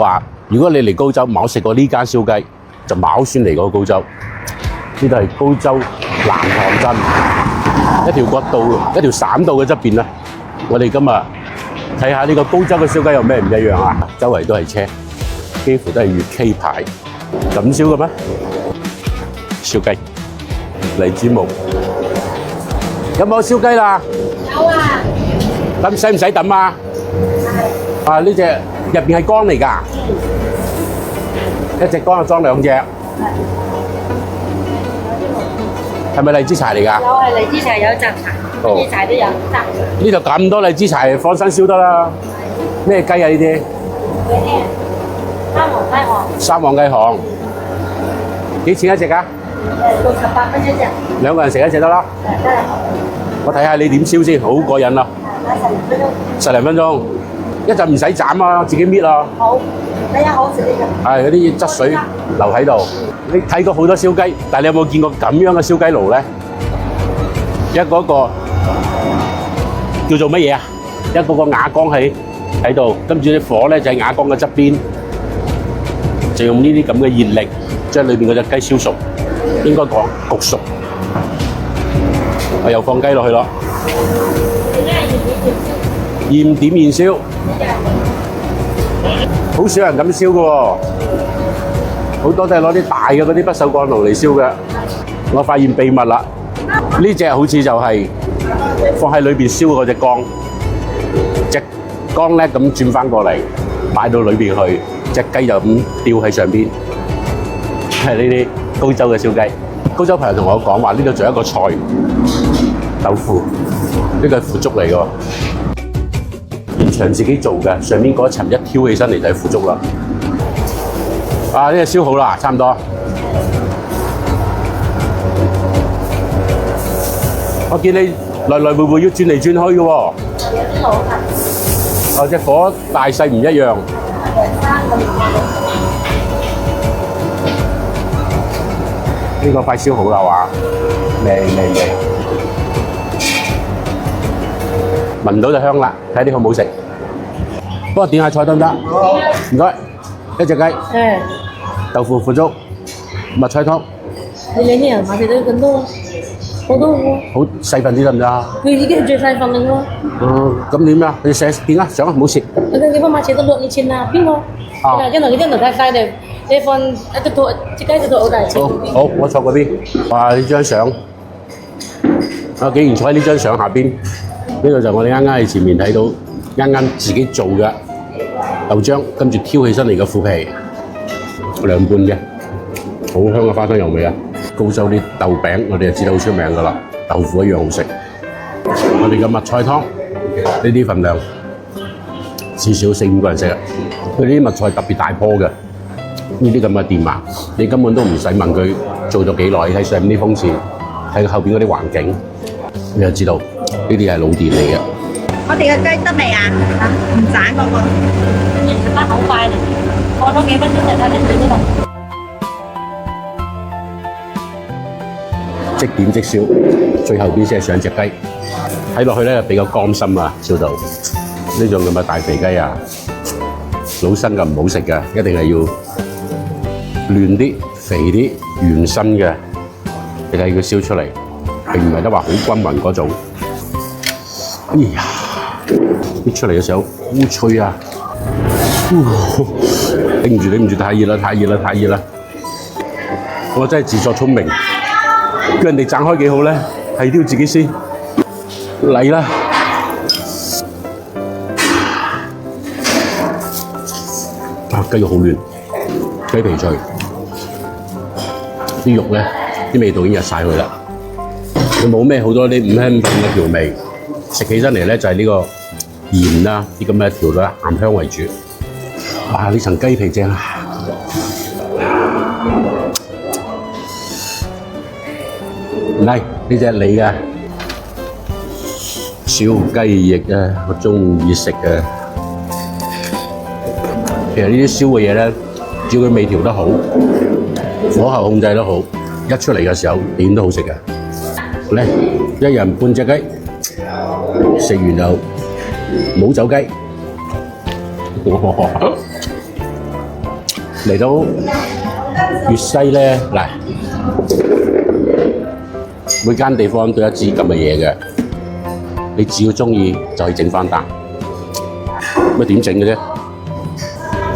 話如果你嚟高州冇食過呢間燒雞，就冇算嚟過高州。呢度係高州南塘鎮一條國道、一條省道嘅側邊啦。我哋今日睇下呢個高州嘅燒雞有咩唔一樣啊！周圍都係車，幾乎都係粵 K 牌。咁燒嘅咩？燒雞、荔枝木，有冇燒雞啦？有啊。咁使唔使抌啊？啊！呢隻入邊係缸嚟㗎，一隻缸就裝兩隻。係咪荔枝柴嚟㗎？有係荔枝柴，有雜柴，荔枝柴都有雜。呢度咁多荔枝柴，放心燒得啦。咩雞啊？呢啲？三黃雞項，幾錢一隻啊？68蚊一隻。兩個人食一隻得啦。得啦。我睇下你點燒先，好過癮啦。10零分鐘，一陣唔使斬啊，自己搣啊。好，第一好食呢個。係嗰啲汁水留喺度。你睇過好多燒雞，但係你有冇見過咁樣嘅燒雞爐咧？一個叫做乜嘢啊？一個瓦缸喺度，跟住啲火咧就喺瓦缸嘅側邊，就用呢啲咁嘅熱力將裏邊嗰隻雞燒熟，應該講焗熟。我又放雞落去咯。鹽點現燒，好少人咁燒嘅喎，好多都係攞啲大嘅嗰啲不鏽鋼爐嚟燒嘅。我發現秘密啦，呢隻好似就係放喺裏邊燒嗰隻缸，隻缸咧咁轉翻過嚟，擺到裏邊去，隻雞就咁吊喺上邊。係呢啲高州嘅燒雞。高州朋友同我講話，呢度仲有一個菜豆腐，呢個係腐竹嚟嘅。現場自己做嘅，上面嗰一層一挑起身嚟就係腐竹啦。啊，呢個燒好啦，差唔多。我見你來來回回要轉嚟轉去嘅喎。哦，隻火大細唔一樣。呢個快燒好啦，話靚。聞到就香啦，睇啲好唔好食。幫我點下菜得唔得？唔該，一隻雞。豆腐腐竹，蜜菜湯。你兩啲人買俾到咁多，好多喎。好細份啲得唔得啊？佢已經係最細份嘅喎。咁點啊？你寫點啊？上啊，唔好蝕。你幫買錢都6、2千啊？邊個？因為呢啲太細哋，你放一隻兔，隻雞隻兔好大隻。好，我坐嗰邊。哇！呢張相，我竟然坐喺呢張相下邊。呢個就我哋啱啱喺前面睇到，啱啱自己做嘅豆漿，跟住挑起身嚟嘅腐皮，涼拌嘅，好香嘅花生油味啊！高州啲豆餅，我哋就知道好出名㗎啦，豆腐一樣好食。我哋嘅蜜菜湯，呢啲份量至少4、5個人食啊！佢啲蜜菜特別大棵嘅，呢啲咁嘅店啊，你根本都唔使問佢做咗幾耐，睇上面啲風扇，睇後邊嗰啲環境，你就知道。呢啲係老店嚟嘅。我哋嘅雞得未啊？唔斬嗰個。食得好快嚟，過咗幾分鐘就睇得到呢度。即點即燒，最後邊先係上隻雞。睇落去咧比較乾心啊，燒到呢種咁嘅大肥雞啊，老身嘅唔好食嘅，一定係要嫩啲、肥啲、原身嘅，你睇佢燒出嚟，並唔係得話好均勻嗰種。哎呀！搣出嚟嘅時候好脆啊！頂唔住，太熱啦！我真係自作聰明，叫人哋斬開幾好咧，係都要自己先嚟啦！啊，雞肉好嫩，雞皮脆，啲肉咧啲味道已經入晒去啦，佢冇咩好多啲五香粉嘅調味。食起身嚟咧就係呢個鹽啦，啲咁嘅調料鹹香為主。哇！呢層雞皮正啊！唔係呢隻你嘅燒雞翼啊，我中意食啊。其實呢啲燒嘅嘢咧，只要佢味調得好，火候控制得好，一出嚟嘅時候點都好食嘅。嚟，一人半隻雞。食完就冇走雞，嚟到粵西咧，嗱，每間地方都有一支咁嘅嘢嘅，你只要中意就可以整翻單。咁點整嘅啫？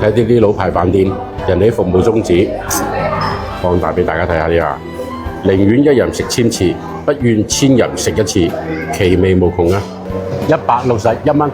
睇啲老牌飯店，人哋啲服務宗旨，放大俾大家睇下啲啊！寧願一人食千次，不願千人食一次，其味無窮啊！161蚊。